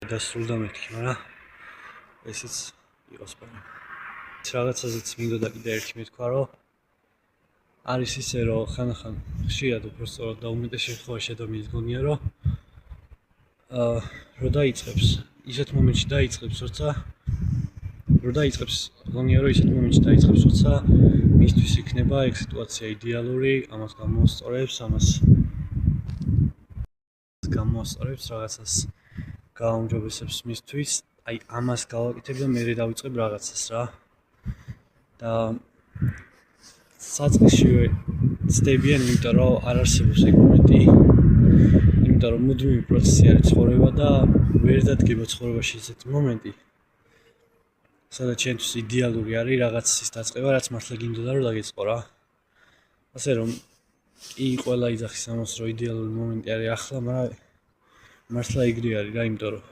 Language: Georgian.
დასრულდა მეთქი, მაგრამ ესეც იყოს პარა. რაღაცაზეც მინდოდა კიდე ერთი მეთქვა, რომ არის ისე, რომ ხან-ხან ხშირად უბრალოდ და უმეტეს შემთხვევაში ადამიანს გონია, რომ დაიწყებს ისეთ მომენტში დაიწყებს, როცა მისთვის იქნება ეგ სიტუაცია იდეალური, ამას გამოასწორებს რაღაცას გააუმჯობესებს მისთვის, აი ამას გავაკეთებ და მე დავიწყებ რაღაცას რა. და საწყისშივე ცდებიან, იმიტომ რომ არ არსებობს ეგ მომენტი, იმიტომ რომ მუდმივი პროცესი არის ცხოვრება და ვერ დადგება ცხოვრებაში ესეთი მომენტი, სადაც ჩვენთვის იდეალური არის რაღაცის დაწყება, რაც მართლა გინდოდა რომ დაგეწყო რა. ასე რომ კი ყველა იძახის ამას, რომ იდეალური მომენტი არის ახლა, მაგრამ მართლა ეგრე არის რა, იმიტომ რომ